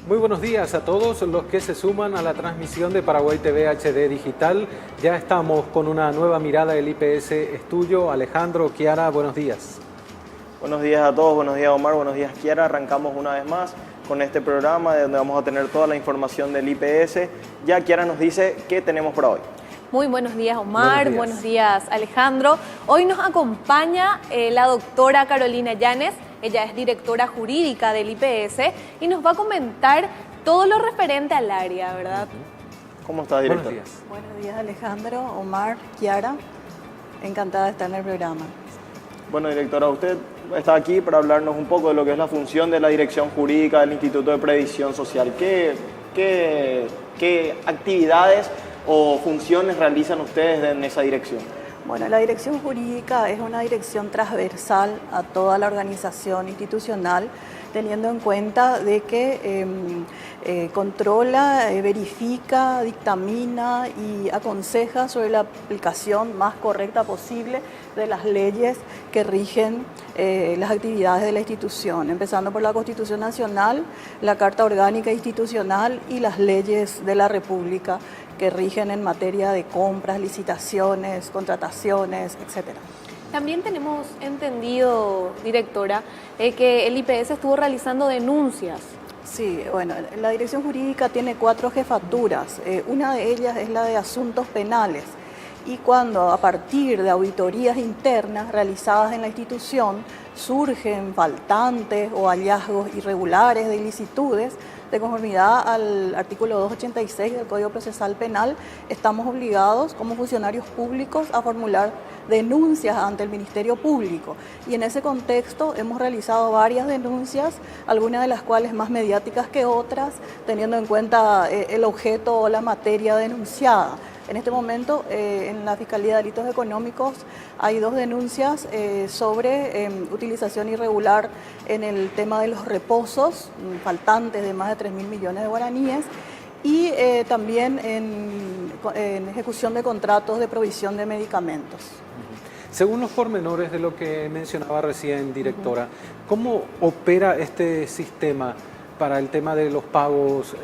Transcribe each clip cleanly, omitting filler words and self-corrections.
Muy buenos días a todos los que se suman a la transmisión de Paraguay TV HD Digital. Ya estamos con una nueva mirada del IPS Estudio. Alejandro, Kiara, buenos días. Buenos días a todos, buenos días Omar, buenos días Kiara. Arrancamos una vez más con este programa donde vamos a tener toda la información del IPS. Ya Kiara nos dice qué tenemos para hoy. Muy buenos días Omar, buenos días Alejandro. Hoy nos acompaña la doctora Carolina Llanes. Ella es directora jurídica del IPS y nos va a comentar todo lo referente al área, ¿verdad? ¿Cómo estás, directora? Buenos días. Buenos días Alejandro, Omar, Kiara. Encantada de estar en el programa. Bueno, directora, usted está aquí para hablarnos un poco de lo que es la función de la dirección jurídica del Instituto de Previsión Social. ¿Qué actividades o funciones realizan ustedes en esa dirección? Bueno, la dirección jurídica es una dirección transversal a toda la organización institucional, teniendo en cuenta de que controla, verifica, dictamina y aconseja sobre la aplicación más correcta posible de las leyes que rigen las actividades de la institución, empezando por la Constitución Nacional, la Carta Orgánica Institucional y las leyes de la República que rigen en materia de compras, licitaciones, contrataciones, etc. También tenemos entendido, directora, que el IPS estuvo realizando denuncias. Sí, bueno, la dirección jurídica tiene 4 jefaturas. Una de ellas es la de asuntos penales. Y cuando a partir de auditorías internas realizadas en la institución surgen faltantes o hallazgos irregulares de ilicitudes, de conformidad al artículo 286 del Código Procesal Penal, estamos obligados como funcionarios públicos a formular denuncias ante el Ministerio Público. Y en ese contexto hemos realizado varias denuncias, algunas de las cuales más mediáticas que otras, teniendo en cuenta el objeto o la materia denunciada. En este momento, en la Fiscalía de Delitos Económicos hay 2 denuncias sobre utilización irregular en el tema de los reposos, faltantes de más de 3.000 millones de guaraníes, y también en ejecución de contratos de provisión de medicamentos. Según los pormenores de lo que mencionaba recién, directora, ¿cómo opera este sistema para el tema de los pagos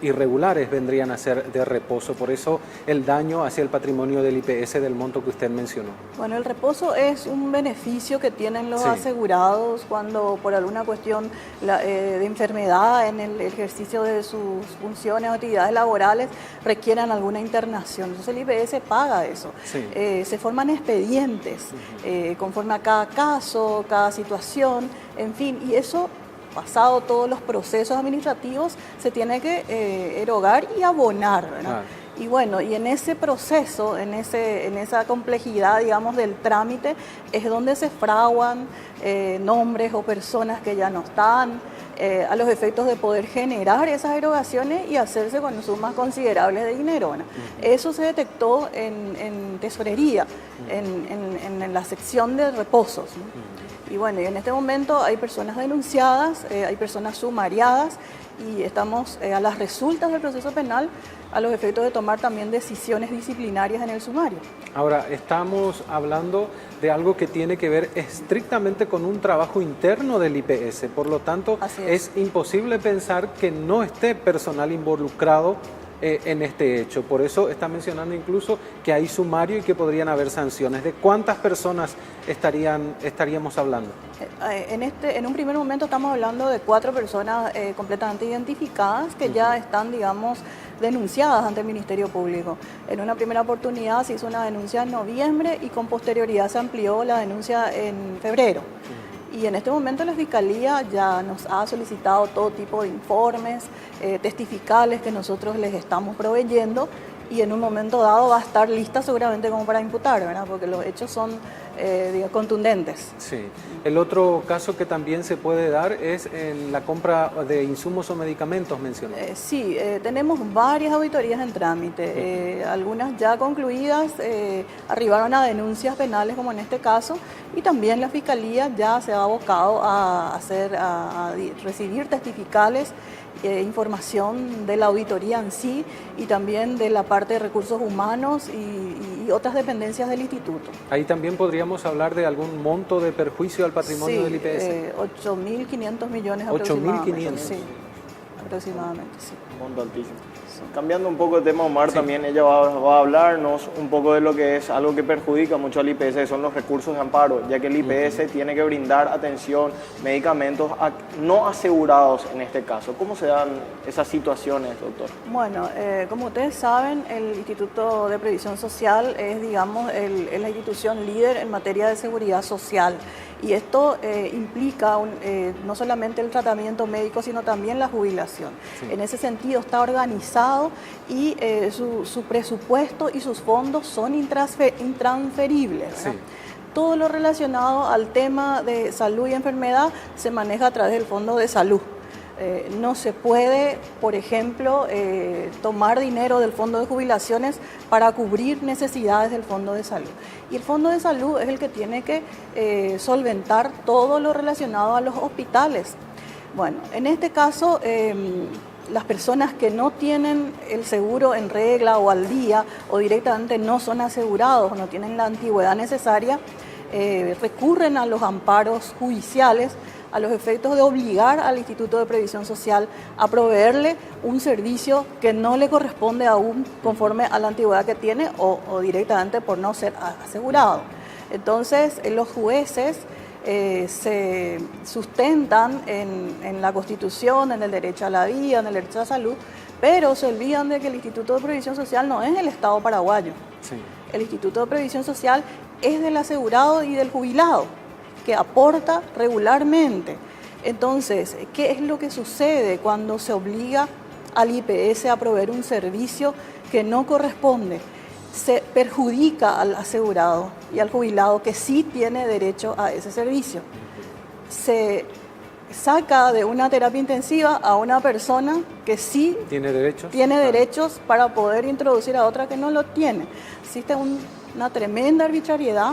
irregulares vendrían a ser de reposo? Por eso el daño hacia el patrimonio del IPS del monto que usted mencionó. Bueno, el reposo es un beneficio que tienen los asegurados cuando por alguna cuestión de enfermedad en el ejercicio de sus funciones o actividades laborales requieran alguna internación. Entonces el IPS paga eso. Sí. Se forman expedientes conforme a cada caso, cada situación, en fin, y eso, pasado todos los procesos administrativos, se tiene que erogar y abonar, ¿verdad? Y bueno, y en ese proceso, en esa complejidad, digamos, del trámite, es donde se fraguan nombres o personas que ya no están, a los efectos de poder generar esas erogaciones y hacerse con sumas considerables de dinero, ¿verdad? Eso se detectó en tesorería, en la sección de reposos, ¿no? Y bueno, y en este momento hay personas denunciadas, hay personas sumariadas y estamos a las resultas del proceso penal a los efectos de tomar también decisiones disciplinarias en el sumario. Ahora, estamos hablando de algo que tiene que ver estrictamente con un trabajo interno del IPS, por lo tanto es imposible pensar que no esté personal involucrado en este hecho. Por eso está mencionando incluso que hay sumario y que podrían haber sanciones. ¿De cuántas personas estaríamos hablando? En un primer momento estamos hablando de 4 personas completamente identificadas que ya están, digamos, denunciadas ante el Ministerio Público. En una primera oportunidad se hizo una denuncia en noviembre y con posterioridad se amplió la denuncia en febrero. Y en este momento la Fiscalía ya nos ha solicitado todo tipo de informes testificales que nosotros les estamos proveyendo y en un momento dado va a estar lista seguramente como para imputar, ¿verdad? Porque los hechos son contundentes. Sí. El otro caso que también se puede dar es en la compra de insumos o medicamentos, mencionó. Sí, tenemos varias auditorías en trámite, algunas ya concluidas, arribaron a denuncias penales como en este caso, y también la Fiscalía ya se ha abocado a recibir testificales, información de la auditoría en sí y también de la parte de recursos humanos y otras dependencias del instituto. Ahí también podríamos hablar de algún monto de perjuicio al patrimonio del IPS. 8.500 millones aproximadamente. 8.500. Sí. aproximadamente, sí. Un monto altísimo. Cambiando un poco de tema, Omar, también ella va a hablarnos un poco de lo que es algo que perjudica mucho al IPS, que son los recursos de amparo, ya que el IPS tiene que brindar atención, medicamentos a no asegurados en este caso. ¿Cómo se dan esas situaciones, doctor? Bueno, como ustedes saben, el Instituto de Previsión Social es, digamos, es la institución líder en materia de seguridad social. Y esto implica no solamente el tratamiento médico, sino también la jubilación. Sí. En ese sentido está organizado y su presupuesto y sus fondos son intransferibles. Sí. Todo lo relacionado al tema de salud y enfermedad se maneja a través del Fondo de Salud. No se puede, por ejemplo, tomar dinero del Fondo de Jubilaciones para cubrir necesidades del Fondo de Salud. Y el Fondo de Salud es el que tiene que solventar todo lo relacionado a los hospitales. Bueno, en este caso, las personas que no tienen el seguro en regla o al día o directamente no son asegurados o no tienen la antigüedad necesaria, recurren a los amparos judiciales a los efectos de obligar al Instituto de Previsión Social a proveerle un servicio que no le corresponde aún conforme a la antigüedad que tiene o directamente por no ser asegurado. Entonces, los jueces se sustentan en la Constitución, en el derecho a la vida, en el derecho a la salud, pero se olvidan de que el Instituto de Previsión Social no es el Estado paraguayo. Sí. El Instituto de Previsión Social es del asegurado y del jubilado, que aporta regularmente. Entonces, ¿qué es lo que sucede cuando se obliga al IPS a proveer un servicio que no corresponde? Se perjudica al asegurado y al jubilado que sí tiene derecho a ese servicio. Se saca de una terapia intensiva a una persona que sí tiene derechos para poder introducir a otra que no lo tiene. Existe una tremenda arbitrariedad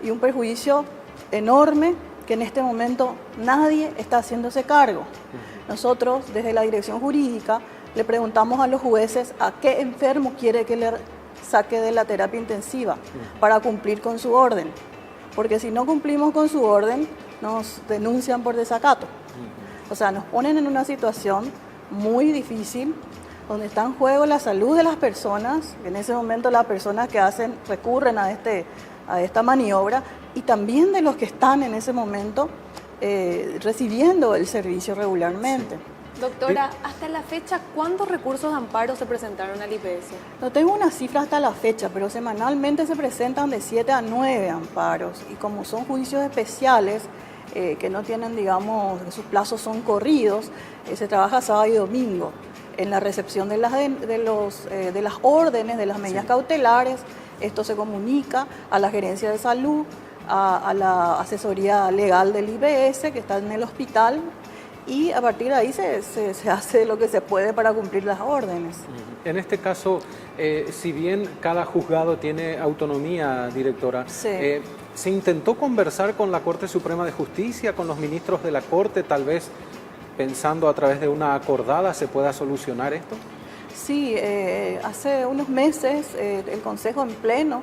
y un perjuicio enorme que en este momento nadie está haciéndose cargo. Nosotros, desde la dirección jurídica, le preguntamos a los jueces a qué enfermo quiere que le saque de la terapia intensiva para cumplir con su orden. Porque si no cumplimos con su orden, nos denuncian por desacato. O sea, nos ponen en una situación muy difícil, donde está en juego la salud de las personas. En ese momento las personas que recurren a esta maniobra, y también de los que están en ese momento recibiendo el servicio regularmente. Sí. Doctora, hasta la fecha, ¿cuántos recursos de amparo se presentaron al IPS? No tengo una cifra hasta la fecha, pero semanalmente se presentan de 7 a 9 amparos, y como son juicios especiales, que no tienen, digamos, sus plazos son corridos, se trabaja sábado y domingo en la recepción de las órdenes, de las medidas cautelares. Esto se comunica a la gerencia de salud, a la asesoría legal del IPS que está en el hospital, y a partir de ahí se hace lo que se puede para cumplir las órdenes. En este caso, si bien cada juzgado tiene autonomía, directora, sí. ¿Se intentó conversar con la Corte Suprema de Justicia, con los ministros de la Corte, tal vez pensando a través de una acordada se pueda solucionar esto? Sí, hace unos meses el Consejo en pleno,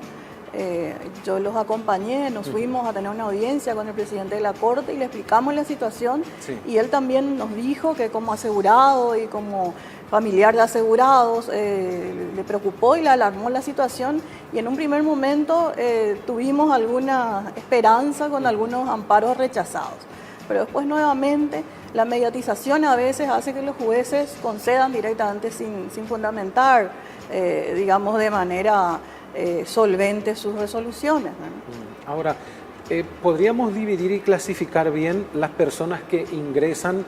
yo los acompañé, nos fuimos a tener una audiencia con el presidente de la Corte y le explicamos la situación, sí. Y él también nos dijo que como asegurado y como familiar de asegurados le preocupó y le alarmó la situación, y en un primer momento tuvimos alguna esperanza con algunos amparos rechazados, pero después nuevamente la mediatización a veces hace que los jueces concedan directamente sin fundamentar, digamos, de manera solvente sus resoluciones, ¿no? Ahora, ¿podríamos dividir y clasificar bien las personas que ingresan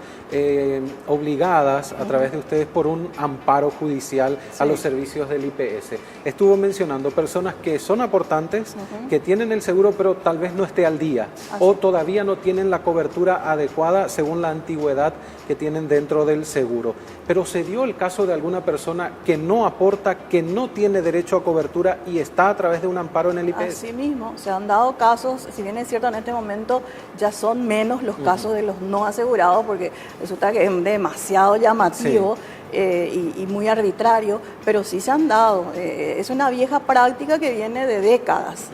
obligadas a través de ustedes por un amparo judicial a los servicios del IPS? Estuvo mencionando personas que son aportantes, que tienen el seguro pero tal vez no esté al día, o todavía no tienen la cobertura adecuada según la antigüedad que tienen dentro del seguro. Pero se dio el caso de alguna persona que no aporta, que no tiene derecho a cobertura y está a través de un amparo en el IPS. Así mismo, se han dado casos, si bien es cierto en este momento ya son menos los casos de los no asegurados, porque resulta que es demasiado llamativo, y muy arbitrario, pero sí se han dado. Es una vieja práctica que viene de décadas.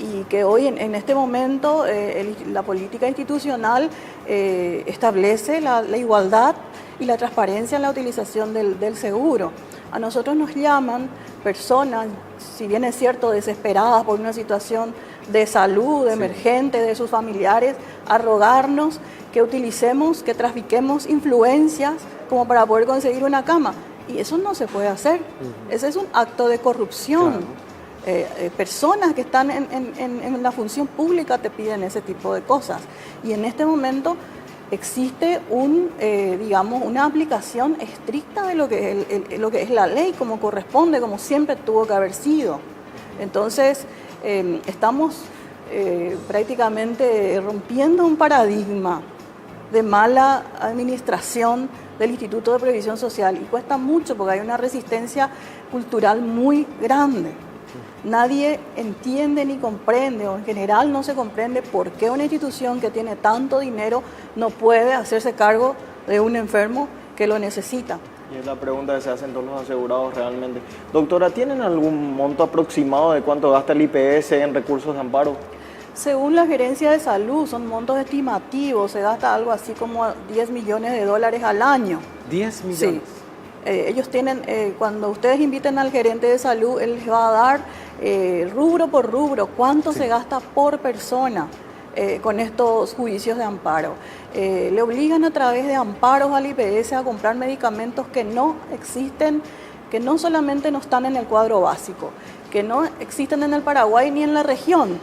y que hoy en este momento la política institucional establece la igualdad y la transparencia en la utilización del seguro. A nosotros nos llaman personas, si bien es cierto, desesperadas por una situación de salud emergente de sus familiares, a rogarnos que utilicemos, que trafiquemos influencias como para poder conseguir una cama. Y eso no se puede hacer. Ese es un acto de corrupción. Claro. Personas que están en la función pública te piden ese tipo de cosas. Y en este momento existe digamos, una aplicación estricta de lo que es la ley, como corresponde, como siempre tuvo que haber sido. Entonces, estamos prácticamente rompiendo un paradigma de mala administración del Instituto de Previsión Social, y cuesta mucho porque hay una resistencia cultural muy grande. Nadie entiende ni comprende, o en general no se comprende por qué una institución que tiene tanto dinero no puede hacerse cargo de un enfermo que lo necesita. Y es la pregunta que se hacen todos los asegurados realmente. Doctora, ¿tienen algún monto aproximado de cuánto gasta el IPS en recursos de amparo? Según la Gerencia de Salud, son montos estimativos, se gasta algo así como $10 millones al año. ¿10 millones? Sí. Ellos tienen, cuando ustedes inviten al gerente de salud, él les va a dar rubro por rubro cuánto se gasta por persona con estos juicios de amparo. Le obligan a través de amparos al IPS a comprar medicamentos que no existen, que no solamente no están en el cuadro básico, que no existen en el Paraguay ni en la región.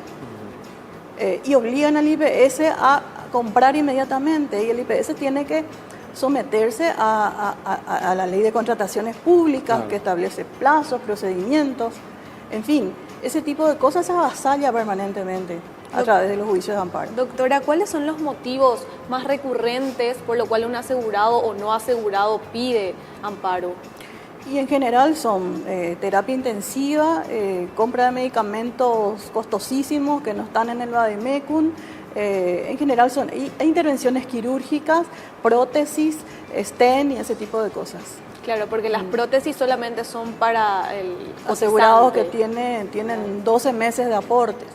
Y obligan al IPS a comprar inmediatamente, y el IPS tiene que someterse a la ley de contrataciones públicas, claro, que establece plazos, procedimientos, en fin, ese tipo de cosas se avasalla permanentemente a través de los juicios de amparo. Doctora, ¿cuáles son los motivos más recurrentes por lo cual un asegurado o no asegurado pide amparo? Y en general son terapia intensiva, compra de medicamentos costosísimos que no están en el Vademecum. En general son intervenciones quirúrgicas, prótesis, stent y ese tipo de cosas. Claro, porque las prótesis solamente son para el asegurados que tienen 12 meses de aportes.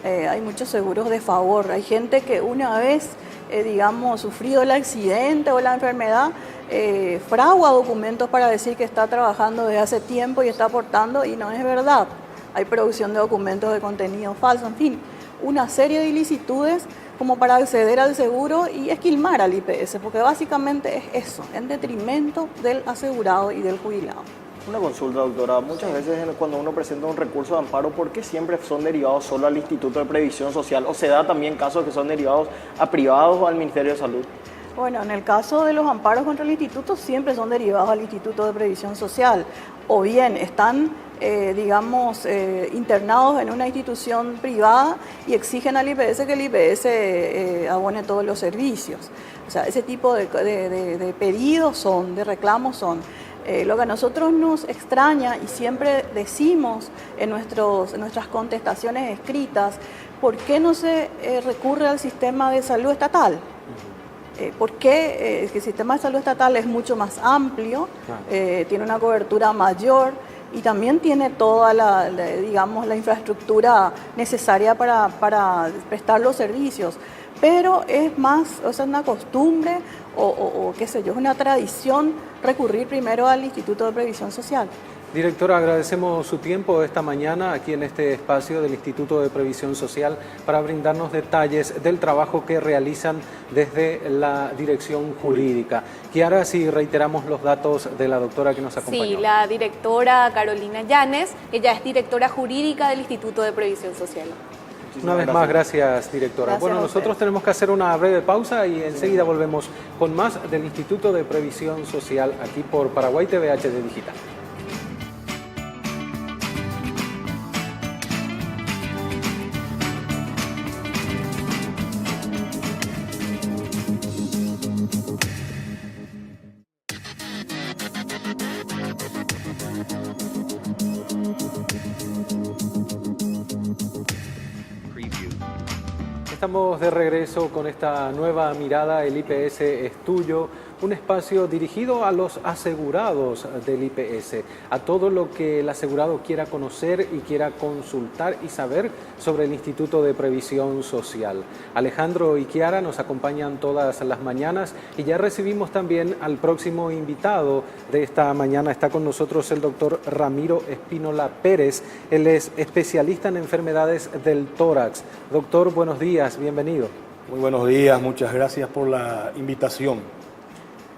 Hay muchos seguros de favor. Hay gente que una vez, digamos, sufrido el accidente o la enfermedad, fragua documentos para decir que está trabajando desde hace tiempo y está aportando, y no es verdad. Hay producción de documentos de contenido falso, en fin, una serie de ilicitudes como para acceder al seguro y esquilmar al IPS, porque básicamente es eso, en detrimento del asegurado y del jubilado. Una consulta, doctora. Muchas veces cuando uno presenta un recurso de amparo, ¿por qué siempre son derivados solo al Instituto de Previsión Social? ¿O se da también casos que son derivados a privados o al Ministerio de Salud? Bueno, en el caso de los amparos contra el instituto siempre son derivados al Instituto de Previsión Social, o bien están, digamos, internados en una institución privada y exigen al IPS que el IPS abone todos los servicios. O sea, ese tipo de pedidos de reclamos son. Lo que a nosotros nos extraña y siempre decimos en nuestras contestaciones escritas, ¿por qué no se recurre al sistema de salud estatal? Porque el sistema de salud estatal es mucho más amplio, tiene una cobertura mayor y también tiene toda digamos, la infraestructura necesaria para prestar los servicios. Pero es más, o sea, una costumbre o qué sé yo, es una tradición recurrir primero al Instituto de Previsión Social. Directora, agradecemos su tiempo esta mañana aquí en este espacio del Instituto de Previsión Social para brindarnos detalles del trabajo que realizan desde la dirección jurídica. Kiara, si reiteramos los datos de la doctora que nos acompañó. Sí, la directora Carolina Llanes, ella es directora jurídica del Instituto de Previsión Social. Una vez más, gracias, directora. Gracias. Bueno, nosotros tenemos que hacer una breve pausa y enseguida volvemos con más del Instituto de Previsión Social aquí por Paraguay TV HD Digital. Estamos de regreso con esta nueva mirada, el IPS es tuyo, un espacio dirigido a los asegurados del IPS, a todo lo que el asegurado quiera conocer y quiera consultar y saber sobre el Instituto de Previsión Social. Alejandro y Kiara nos acompañan todas las mañanas y ya recibimos también al próximo invitado de esta mañana. Está con nosotros el doctor Ramiro Espínola Pérez. Él es especialista en enfermedades del tórax. Doctor, buenos días, bienvenido. Muy buenos días, muchas gracias por la invitación.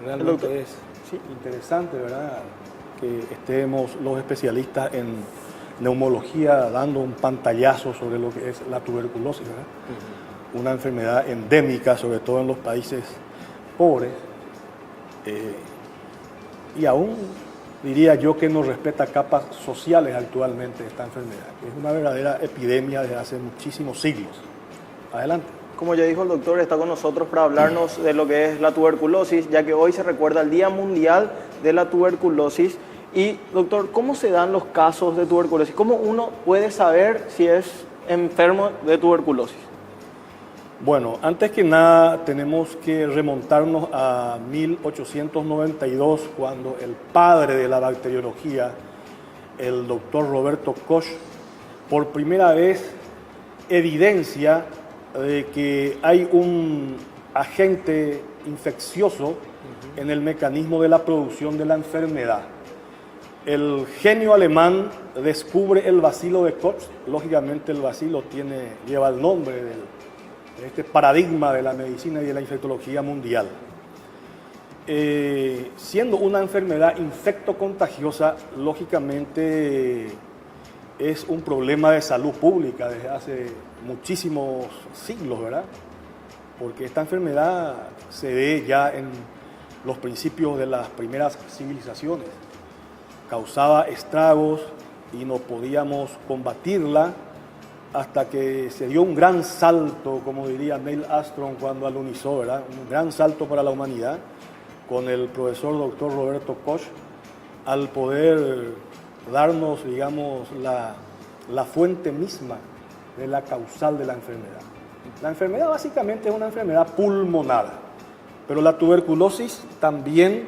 Realmente es interesante, ¿verdad?, que estemos los especialistas en neumología dando un pantallazo sobre lo que es la tuberculosis, ¿verdad? Una enfermedad endémica, sobre todo en los países pobres, y aún diría yo que no respeta capas sociales actualmente esta enfermedad, que es una verdadera epidemia desde hace muchísimos siglos. Adelante. Como ya dijo el doctor, está con nosotros para hablarnos de lo que es la tuberculosis, ya que hoy se recuerda el Día Mundial de la Tuberculosis. Y, doctor, ¿cómo se dan los casos de tuberculosis? ¿Cómo uno puede saber si es enfermo de tuberculosis? Bueno, antes que nada tenemos que remontarnos a 1892, cuando el padre de la bacteriología, el doctor Roberto Koch, por primera vez evidencia de que hay un agente infeccioso en el mecanismo de la producción de la enfermedad. El genio alemán descubre el bacilo de Koch. Lógicamente el bacilo lleva el nombre de este paradigma de la medicina y de la infectología mundial. Siendo una enfermedad infectocontagiosa, lógicamente es un problema de salud pública desde hace muchísimos siglos, ¿verdad? Porque esta enfermedad se ve ya en los principios de las primeras civilizaciones. Causaba estragos y no podíamos combatirla hasta que se dio un gran salto, como diría Neil Armstrong cuando alunizó, ¿verdad? Un gran salto para la humanidad con el profesor doctor Roberto Koch, al poder darnos, digamos, la fuente misma de la causal de la enfermedad. La enfermedad básicamente es una enfermedad pulmonar, pero la tuberculosis también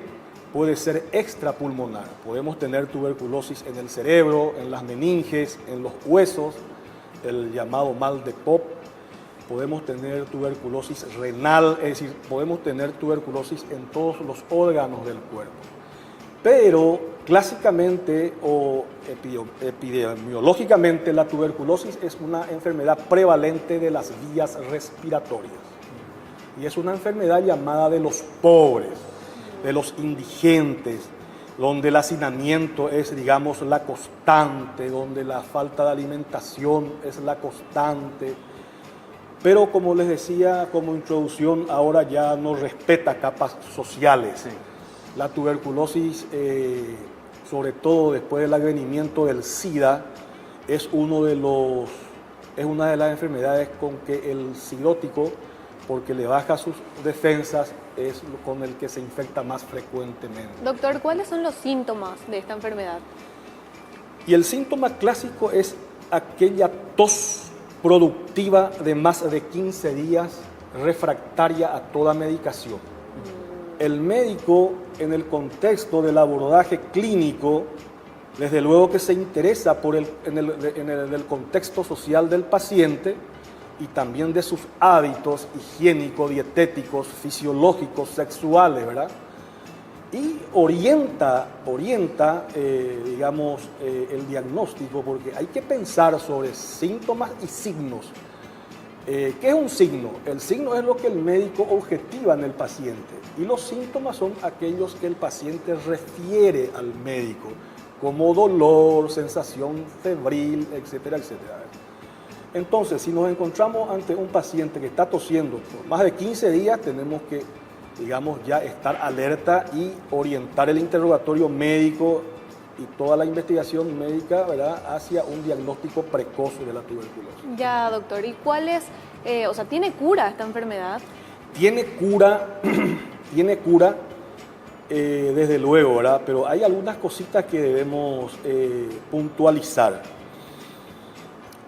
puede ser extrapulmonar. Podemos tener tuberculosis en el cerebro, en las meninges, en los huesos, el llamado mal de Popp. Podemos tener tuberculosis renal, es decir, podemos tener tuberculosis en todos los órganos del cuerpo. Pero clásicamente o epidemiológicamente la tuberculosis es una enfermedad prevalente de las vías respiratorias. Y es una enfermedad llamada de los pobres, de los indigentes, donde el hacinamiento es, digamos, la constante, donde la falta de alimentación es la constante. Pero como les decía como introducción, ahora ya no respeta capas sociales. Sí. La tuberculosis, sobre todo después del advenimiento del SIDA, es una de las enfermedades con que el sirótico, porque le baja sus defensas, es con el que se infecta más frecuentemente. Doctor, ¿cuáles son los síntomas de esta enfermedad? Y el síntoma clásico es aquella tos productiva de más de 15 días, refractaria a toda medicación. El médico, en el contexto del abordaje clínico, desde luego que se interesa en el contexto social del paciente y también de sus hábitos higiénicos, dietéticos, fisiológicos, sexuales, ¿verdad? Y orienta digamos, el diagnóstico, porque hay que pensar sobre síntomas y signos. ¿Qué es un signo? El signo es lo que el médico objetiva en el paciente y los síntomas son aquellos que el paciente refiere al médico, como dolor, sensación febril, etcétera, etcétera. Entonces, si nos encontramos ante un paciente que está tosiendo por más de 15 días, tenemos que, digamos, ya estar alerta y orientar el interrogatorio médico y toda la investigación médica, ¿verdad?, hacia un diagnóstico precoz de la tuberculosis. Ya, doctor, ¿y cuál es, tiene cura esta enfermedad? Tiene cura, desde luego, ¿verdad?, pero hay algunas cositas que debemos puntualizar.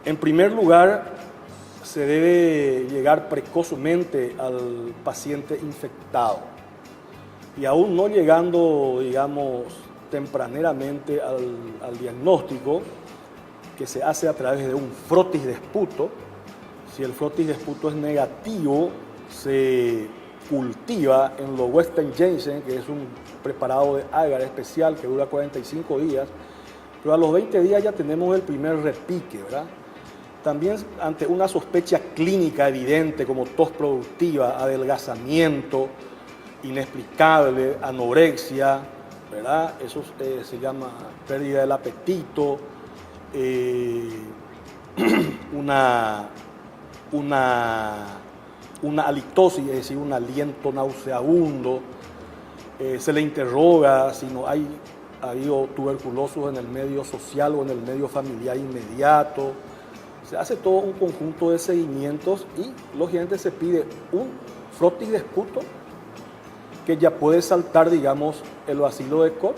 En primer lugar, se debe llegar precozmente al paciente infectado. y aún no llegando, digamos, tempraneramente al diagnóstico, que se hace a través de un frotis de esputo. Si el frotis de esputo es negativo, se cultiva en lo Western Ginseng, que es un preparado de agar especial que dura 45 días, pero a los 20 días ya tenemos el primer repique, ¿verdad? También ante una sospecha clínica evidente como tos productiva, adelgazamiento inexplicable, anorexia, ¿verdad? Eso se llama pérdida del apetito, una halitosis, es decir, un aliento nauseabundo. Se le interroga si no ha habido tuberculosis en el medio social o en el medio familiar inmediato. Se hace todo un conjunto de seguimientos y lógicamente se pide un frotis de esputo que ya puede saltar, digamos, el bacilo de Koch,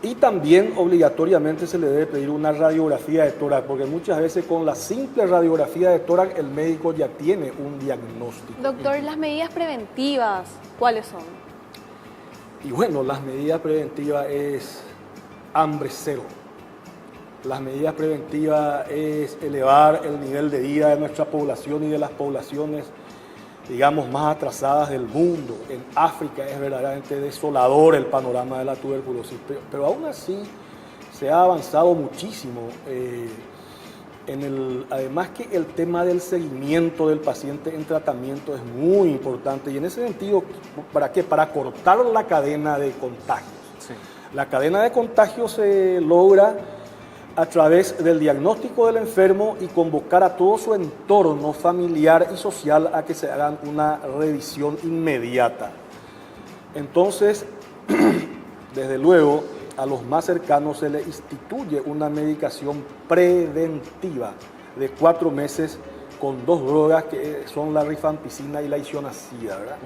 y también obligatoriamente se le debe pedir una radiografía de tórax, porque muchas veces con la simple radiografía de tórax el médico ya tiene un diagnóstico. Doctor, las medidas preventivas, ¿cuáles son? Y bueno, las medidas preventivas es hambre cero. Las medidas preventivas es elevar el nivel de vida de nuestra población y de las poblaciones, digamos, más atrasadas del mundo. En África es verdaderamente desolador el panorama de la tuberculosis, pero aún así se ha avanzado muchísimo. Además que el tema del seguimiento del paciente en tratamiento es muy importante, y en ese sentido, ¿para qué? Para cortar la cadena de contagios. Sí. La cadena de contagios se logra a través del diagnóstico del enfermo y convocar a todo su entorno familiar y social a que se hagan una revisión inmediata. Entonces, desde luego, a los más cercanos se le instituye una medicación preventiva de 4 meses con 2 drogas que son la rifampicina y la isoniazida, ¿verdad?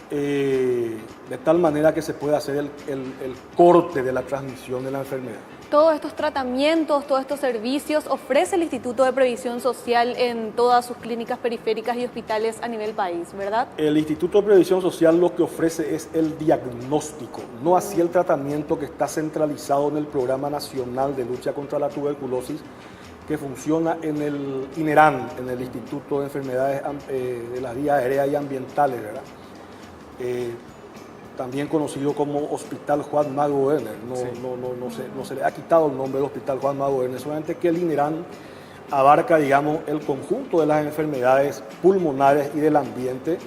De tal manera que se pueda hacer el corte de la transmisión de la enfermedad. Todos estos tratamientos, todos estos servicios ofrece el Instituto de Previsión Social en todas sus clínicas periféricas y hospitales a nivel país, ¿verdad? El Instituto de Previsión Social lo que ofrece es el diagnóstico, no así el tratamiento que está centralizado en el Programa Nacional de Lucha contra la Tuberculosis, que funciona en el INERAN, en el Instituto de Enfermedades de las Vías Aéreas y Ambientales, ¿verdad? También conocido como Hospital Juan Mago Werner. No se le ha quitado el nombre de Hospital Juan Mago Werner, solamente que el INERAN abarca, digamos, el conjunto de las enfermedades pulmonares y del ambiente,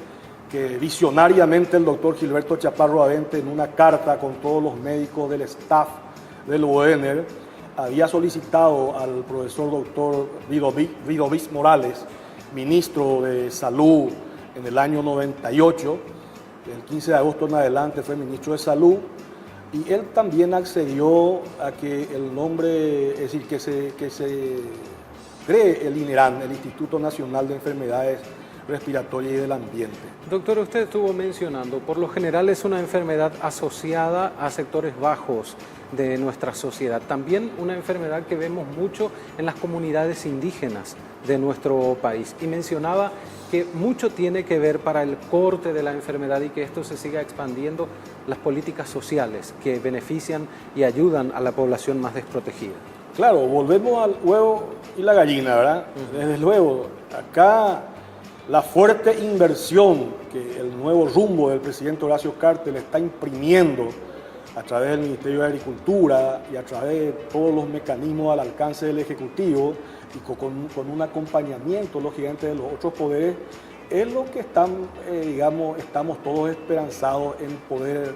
que visionariamente el doctor Gilberto Chaparro Avente, en una carta con todos los médicos del staff del Werner, había solicitado al profesor doctor Vidovic Morales, ministro de Salud en el año 98, el 15 de agosto en adelante fue ministro de Salud, y él también accedió a que el nombre, es decir, que se cree el INERAN, el Instituto Nacional de Enfermedades Respiratorias y del Ambiente. Doctor, usted estuvo mencionando, por lo general es una enfermedad asociada a sectores bajos de nuestra sociedad. También una enfermedad que vemos mucho en las comunidades indígenas de nuestro país. Y mencionaba que mucho tiene que ver para el corte de la enfermedad y que esto se siga expandiendo, las políticas sociales que benefician y ayudan a la población más desprotegida. Claro, volvemos al huevo y la gallina, ¿verdad? Desde luego, acá la fuerte inversión que el nuevo rumbo del presidente Horacio Cartes le está imprimiendo a través del Ministerio de Agricultura y a través de todos los mecanismos al alcance del Ejecutivo y con un acompañamiento, lógicamente, de los otros poderes, es lo que estamos todos esperanzados en poder,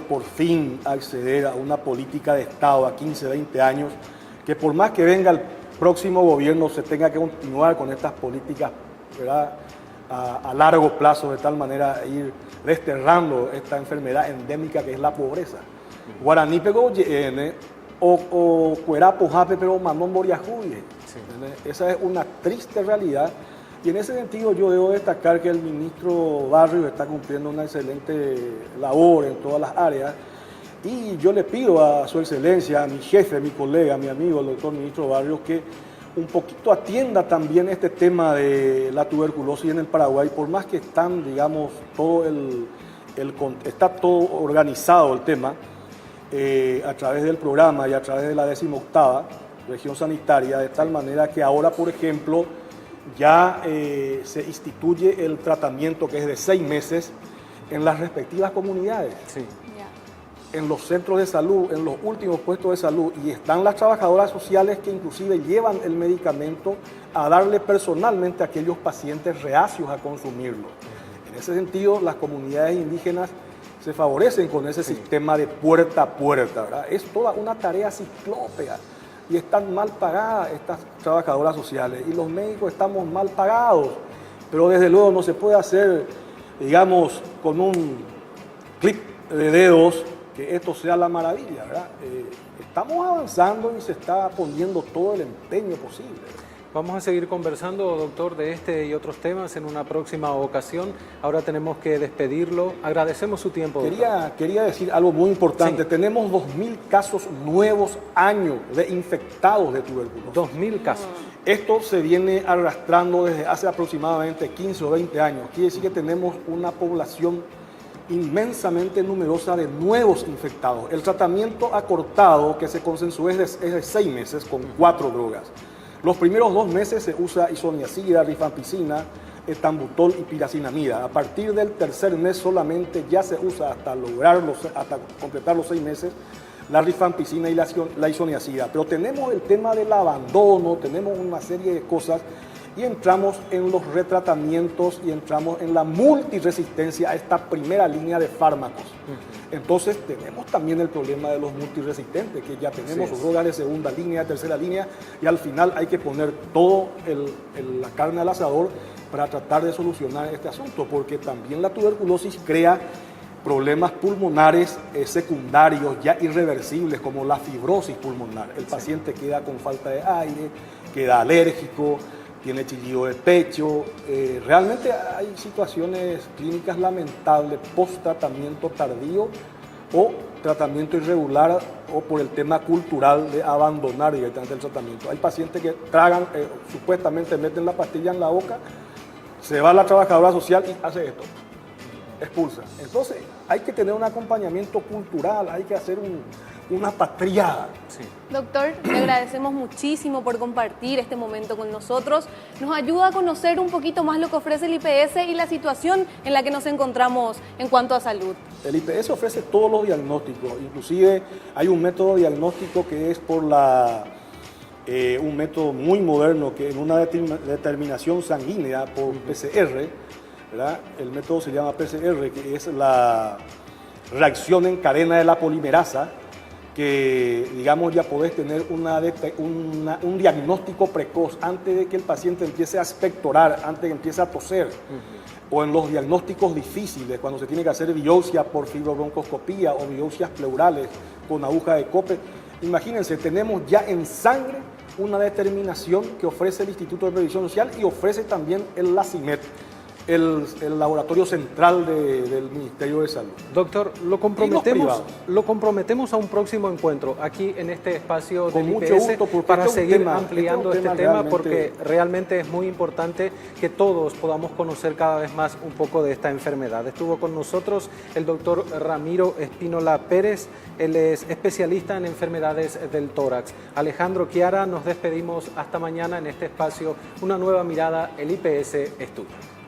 por fin acceder a una política de Estado a 15, 20 años, que por más que venga el próximo gobierno se tenga que continuar con estas políticas, ¿verdad?, a largo plazo, de tal manera ir desterrando esta enfermedad endémica que es la pobreza. Guaraní pegó o cuerapo jape pero mamón boriajuye. Esa es una triste realidad, y en ese sentido yo debo destacar que el ministro Barrios está cumpliendo una excelente labor en todas las áreas, y yo le pido a su excelencia, a mi jefe, a mi colega, a mi amigo, el doctor ministro Barrios, que un poquito atienda también este tema de la tuberculosis en el Paraguay, por más que están, digamos, está todo organizado el tema a través del programa y a través de la 18ª región sanitaria, de tal manera que ahora, por ejemplo, ya se instituye el tratamiento que es de 6 meses en las respectivas comunidades. Sí. En los centros de salud, en los últimos puestos de salud, y están las trabajadoras sociales que inclusive llevan el medicamento a darle personalmente a aquellos pacientes reacios a consumirlo. En ese sentido, las comunidades indígenas se favorecen con ese sistema de puerta a puerta, ¿verdad? Es toda una tarea ciclópea y están mal pagadas estas trabajadoras sociales y los médicos estamos mal pagados, pero desde luego no se puede hacer, digamos, con un clic de dedos que esto sea la maravilla, ¿verdad? Estamos avanzando y se está poniendo todo el empeño posible. Vamos a seguir conversando, doctor, de este y otros temas en una próxima ocasión. Ahora tenemos que despedirlo. Agradecemos su tiempo, doctor. Quería decir algo muy importante. Sí. Tenemos 2.000 casos nuevos año de infectados de tuberculosis. 2.000 casos. Esto se viene arrastrando desde hace aproximadamente 15 o 20 años. Quiere decir que tenemos una población inmensamente numerosa de nuevos infectados. El tratamiento acortado que se consensuó es de 6 meses con 4 drogas. Los primeros 2 meses se usa isoniazida, rifampicina, etambutol y piracinamida. A partir del tercer mes solamente ya se usa hasta completar los 6 meses la rifampicina y la isoniazida. Pero tenemos el tema del abandono, tenemos una serie de cosas y entramos en los retratamientos y entramos en la multiresistencia a esta primera línea de fármacos. Entonces tenemos también el problema de los multiresistentes, que ya tenemos drogas de segunda línea, de tercera línea, y al final hay que poner todo la carne al asador para tratar de solucionar este asunto, porque también la tuberculosis crea problemas pulmonares secundarios ya irreversibles, como la fibrosis pulmonar. El paciente queda con falta de aire, queda alérgico, tiene chillido de pecho. Realmente hay situaciones clínicas lamentables post-tratamiento tardío o tratamiento irregular o por el tema cultural de abandonar directamente el tratamiento. Hay pacientes que tragan, supuestamente meten la pastilla en la boca, se va la trabajadora social y hace esto, expulsa. Entonces hay que tener un acompañamiento cultural, hay que hacer una patriada. Sí. Doctor, le agradecemos muchísimo por compartir este momento con nosotros. Nos ayuda a conocer un poquito más lo que ofrece el IPS y la situación en la que nos encontramos en cuanto a salud. El IPS ofrece todos los diagnósticos, inclusive hay un método diagnóstico que es por un método muy moderno que en una determinación sanguínea por PCR, ¿verdad? El método se llama PCR, que es la reacción en cadena de la polimerasa, que digamos ya podés tener un diagnóstico precoz antes de que el paciente empiece a expectorar, antes de que empiece a toser, o en los diagnósticos difíciles, cuando se tiene que hacer biopsia por fibrobroncoscopía o biopsias pleurales con aguja de Koppe. Imagínense, tenemos ya en sangre una determinación que ofrece el Instituto de Previsión Social y ofrece también el LACIMED, el laboratorio central del Ministerio de Salud. Doctor, lo comprometemos a un próximo encuentro aquí en este espacio del IPS para seguir ampliando este tema, porque realmente es muy importante que todos podamos conocer cada vez más un poco de esta enfermedad. Estuvo con nosotros el doctor Ramiro Espínola Pérez, él es especialista en enfermedades del tórax. Alejandro Chiara, nos despedimos hasta mañana en este espacio, una nueva mirada, el IPS Estudio.